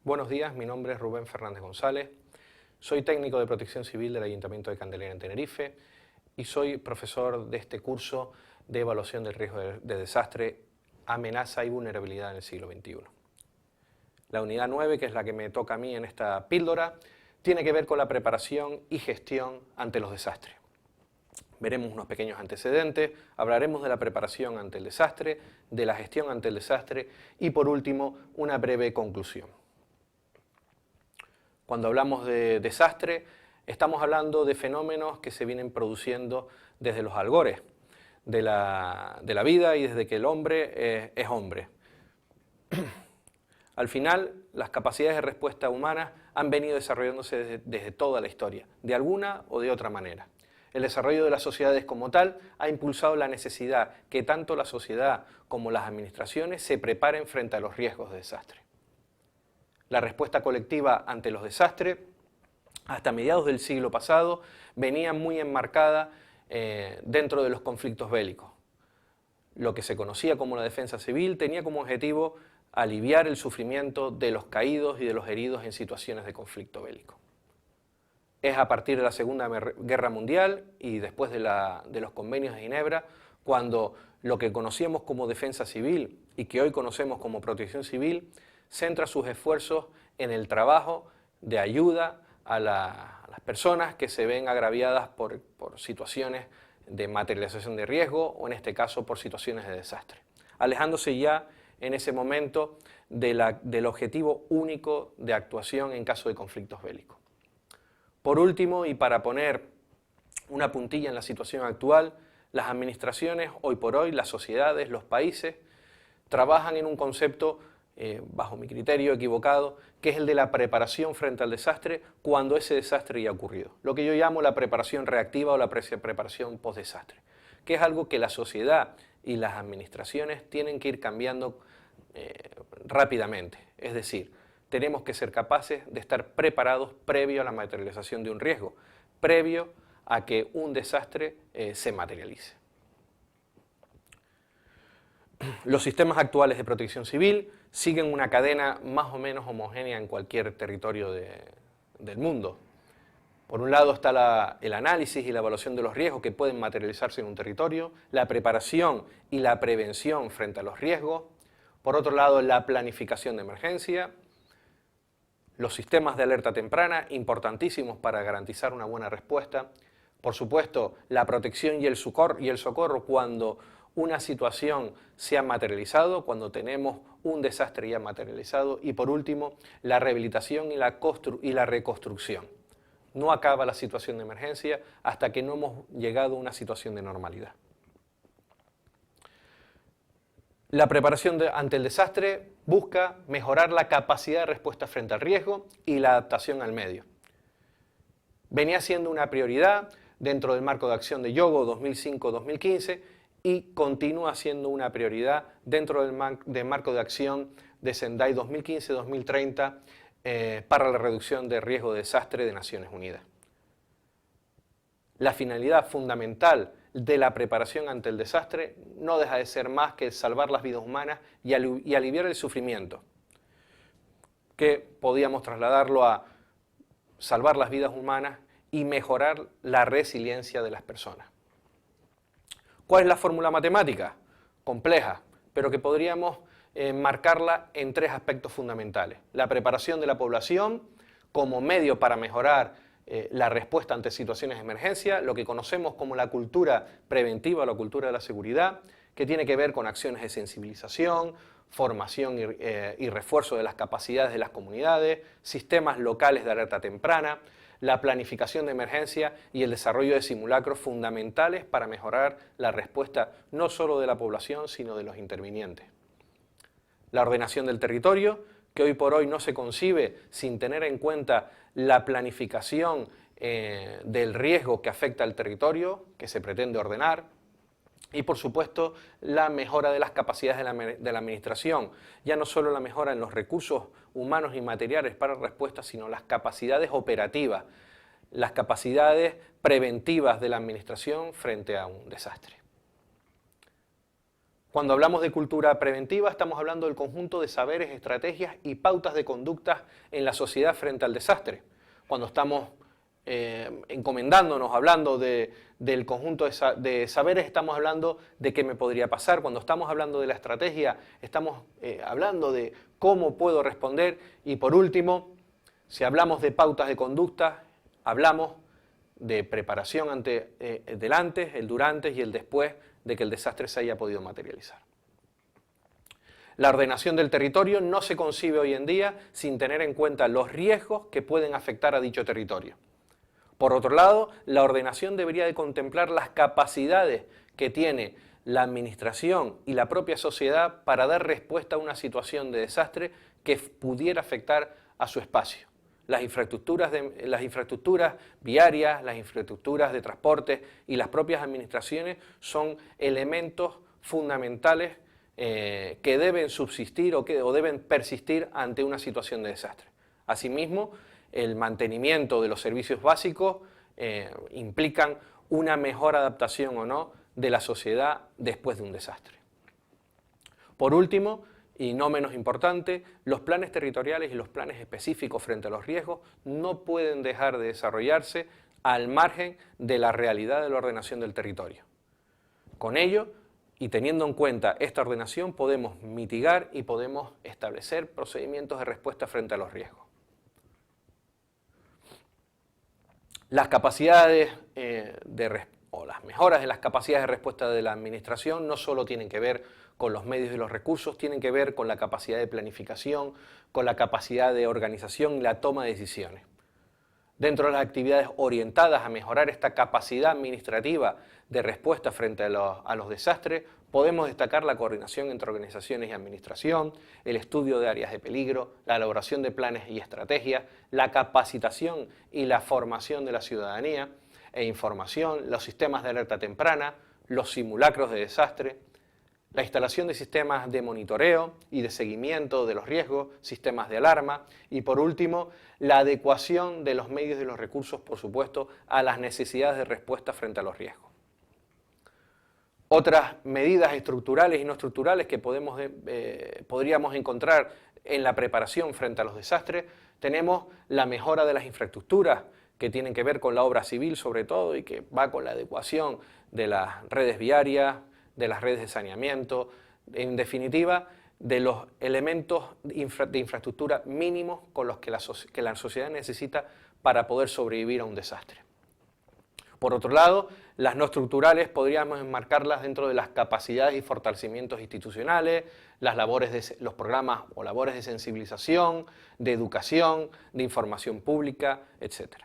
Buenos días, mi nombre es Rubén Fernández González, soy técnico de protección civil del Ayuntamiento de Candelaria en Tenerife y soy profesor de este curso de evaluación del riesgo de desastre, amenaza y vulnerabilidad en el siglo XXI. La unidad 9, que es la que me toca a mí en esta píldora, tiene que ver con la preparación y gestión ante los desastres. Veremos unos pequeños antecedentes, hablaremos de la preparación ante el desastre, de la gestión ante el desastre y, por último, una breve conclusión. Cuando hablamos de desastre, estamos hablando de fenómenos que se vienen produciendo desde los albores de la vida y desde que el hombre es hombre. Al final, las capacidades de respuesta humanas han venido desarrollándose desde toda la historia, de alguna o de otra manera. El desarrollo de las sociedades como tal ha impulsado la necesidad que tanto la sociedad como las administraciones se preparen frente a los riesgos de desastre. La respuesta colectiva ante los desastres, hasta mediados del siglo pasado, venía muy enmarcada dentro de los conflictos bélicos. Lo que se conocía como la defensa civil tenía como objetivo aliviar el sufrimiento de los caídos y de los heridos en situaciones de conflicto bélico. Es a partir de la Segunda Guerra Mundial y después de los convenios de Ginebra, cuando lo que conocíamos como defensa civil y que hoy conocemos como protección civil, centra sus esfuerzos en el trabajo de ayuda a las personas que se ven agraviadas por situaciones de materialización de riesgo o en este caso por situaciones de desastre, alejándose ya en ese momento del objetivo único de actuación en caso de conflictos bélicos. Por último, y para poner una puntilla en la situación actual, las administraciones, hoy por hoy, las sociedades, los países, trabajan en un concepto, bajo mi criterio equivocado, que es el de la preparación frente al desastre cuando ese desastre ya ha ocurrido. Lo que yo llamo la preparación reactiva o la preparación post-desastre, que es algo que la sociedad y las administraciones tienen que ir cambiando rápidamente. Es decir, tenemos que ser capaces de estar preparados previo a la materialización de un riesgo, previo a que un desastre se materialice. Los sistemas actuales de protección civil siguen una cadena más o menos homogénea en cualquier territorio del mundo. Por un lado está el análisis y la evaluación de los riesgos que pueden materializarse en un territorio, la preparación y la prevención frente a los riesgos. Por otro lado, la planificación de emergencia, los sistemas de alerta temprana, importantísimos para garantizar una buena respuesta. Por supuesto, la protección y el socorro cuando una situación se ha materializado, cuando tenemos un desastre ya materializado. Y por último, la rehabilitación y la reconstrucción. No acaba la situación de emergencia hasta que no hemos llegado a una situación de normalidad. La preparación ante el desastre busca mejorar la capacidad de respuesta frente al riesgo y la adaptación al medio. Venía siendo una prioridad dentro del marco de acción de Yogo 2005-2015 y continúa siendo una prioridad dentro del marco de acción de Sendai 2015-2030 para la reducción de riesgo de desastre de Naciones Unidas. La finalidad fundamental de la preparación ante el desastre no deja de ser más que salvar las vidas humanas y aliviar el sufrimiento, que podíamos trasladarlo a salvar las vidas humanas y mejorar la resiliencia de las personas. ¿Cuál es la fórmula matemática? Compleja, pero que podríamos marcarla en tres aspectos fundamentales. La preparación de la población como medio para mejorar la respuesta ante situaciones de emergencia, lo que conocemos como la cultura preventiva, la cultura de la seguridad, que tiene que ver con acciones de sensibilización, formación y refuerzo de las capacidades de las comunidades, sistemas locales de alerta temprana, la planificación de emergencia y el desarrollo de simulacros fundamentales para mejorar la respuesta no solo de la población, sino de los intervinientes. La ordenación del territorio, que hoy por hoy no se concibe sin tener en cuenta la planificación del riesgo que afecta al territorio, que se pretende ordenar, y por supuesto la mejora de las capacidades de la administración, ya no solo la mejora en los recursos humanos y materiales para respuesta, sino las capacidades operativas, las capacidades preventivas de la administración frente a un desastre. Cuando hablamos de cultura preventiva, estamos hablando del conjunto de saberes, estrategias y pautas de conducta en la sociedad frente al desastre. Cuando estamos encomendándonos, hablando del conjunto de saberes, estamos hablando de qué me podría pasar. Cuando estamos hablando de la estrategia, estamos hablando de cómo puedo responder. Y por último, si hablamos de pautas de conducta, hablamos de preparación ante del antes, el durante y el después de que el desastre se haya podido materializar. La ordenación del territorio no se concibe hoy en día sin tener en cuenta los riesgos que pueden afectar a dicho territorio. Por otro lado, la ordenación debería de contemplar las capacidades que tiene la administración y la propia sociedad para dar respuesta a una situación de desastre que pudiera afectar a su espacio. Las infraestructuras viarias, las infraestructuras de transporte y las propias administraciones son elementos fundamentales que deben subsistir o deben persistir ante una situación de desastre. Asimismo, el mantenimiento de los servicios básicos implican una mejor adaptación o no de la sociedad después de un desastre. Por último, y no menos importante, los planes territoriales y los planes específicos frente a los riesgos no pueden dejar de desarrollarse al margen de la realidad de la ordenación del territorio. Con ello, y teniendo en cuenta esta ordenación, podemos mitigar y podemos establecer procedimientos de respuesta frente a los riesgos. Las capacidades o las mejoras en las capacidades de respuesta de la administración no solo tienen que ver con los medios y los recursos, tienen que ver con la capacidad de planificación, con la capacidad de organización y la toma de decisiones. Dentro de las actividades orientadas a mejorar esta capacidad administrativa de respuesta frente a los desastres, podemos destacar la coordinación entre organizaciones y administración, el estudio de áreas de peligro, la elaboración de planes y estrategias, la capacitación y la formación de la ciudadanía e información, los sistemas de alerta temprana, los simulacros de desastre, la instalación de sistemas de monitoreo y de seguimiento de los riesgos, sistemas de alarma y, por último, la adecuación de los medios y los recursos, por supuesto, a las necesidades de respuesta frente a los riesgos. Otras medidas estructurales y no estructurales que podríamos encontrar en la preparación frente a los desastres, tenemos la mejora de las infraestructuras, que tienen que ver con la obra civil sobre todo y que va con la adecuación de las redes viarias, de las redes de saneamiento, en definitiva, de los elementos de infraestructura mínimos con los que la sociedad necesita para poder sobrevivir a un desastre. Por otro lado, las no estructurales podríamos enmarcarlas dentro de las capacidades y fortalecimientos institucionales, los programas o labores de sensibilización, de educación, de información pública, etc.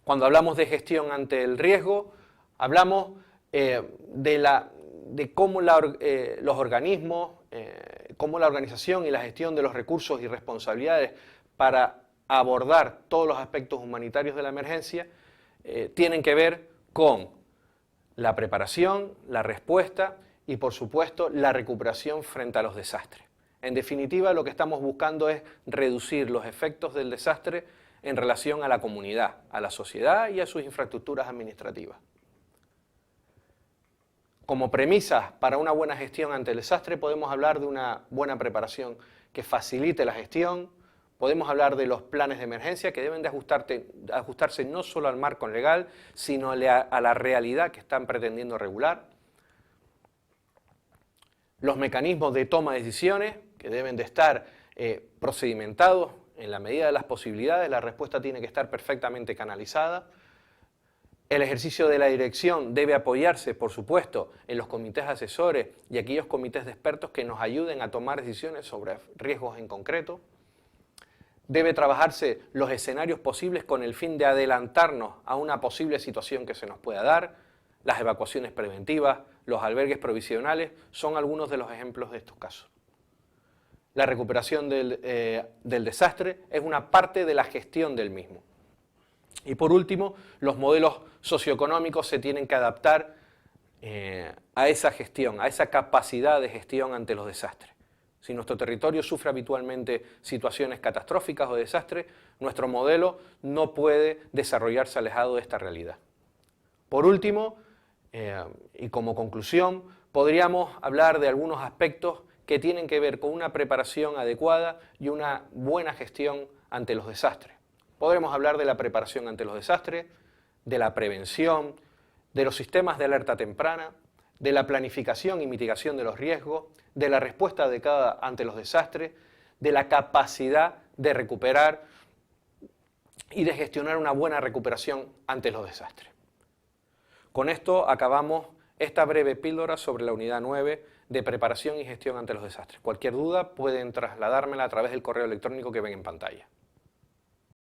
Cuando hablamos de gestión ante el riesgo, hablamos de cómo los organismos, cómo la organización y la gestión de los recursos y responsabilidades para abordar todos los aspectos humanitarios de la emergencia tienen que ver con la preparación, la respuesta y, por supuesto, la recuperación frente a los desastres. En definitiva, lo que estamos buscando es reducir los efectos del desastre en relación a la comunidad, a la sociedad y a sus infraestructuras administrativas. Como premisas para una buena gestión ante el desastre podemos hablar de una buena preparación que facilite la gestión, podemos hablar de los planes de emergencia que deben de ajustarse no solo al marco legal, sino a la realidad que están pretendiendo regular, los mecanismos de toma de decisiones que deben de estar procedimentados en la medida de las posibilidades, la respuesta tiene que estar perfectamente canalizada. El ejercicio de la dirección debe apoyarse, por supuesto, en los comités asesores y aquellos comités de expertos que nos ayuden a tomar decisiones sobre riesgos en concreto. Debe trabajarse los escenarios posibles con el fin de adelantarnos a una posible situación que se nos pueda dar. Las evacuaciones preventivas, los albergues provisionales son algunos de los ejemplos de estos casos. La recuperación del desastre es una parte de la gestión del mismo. Y por último, los modelos socioeconómicos se tienen que adaptar a esa gestión, a esa capacidad de gestión ante los desastres. Si nuestro territorio sufre habitualmente situaciones catastróficas o desastres, nuestro modelo no puede desarrollarse alejado de esta realidad. Por último, y como conclusión, podríamos hablar de algunos aspectos que tienen que ver con una preparación adecuada y una buena gestión ante los desastres. Podremos hablar de la preparación ante los desastres, de la prevención, de los sistemas de alerta temprana, de la planificación y mitigación de los riesgos, de la respuesta adecuada ante los desastres, de la capacidad de recuperar y de gestionar una buena recuperación ante los desastres. Con esto acabamos esta breve píldora sobre la unidad 9 de preparación y gestión ante los desastres. Cualquier duda pueden trasladármela a través del correo electrónico que ven en pantalla.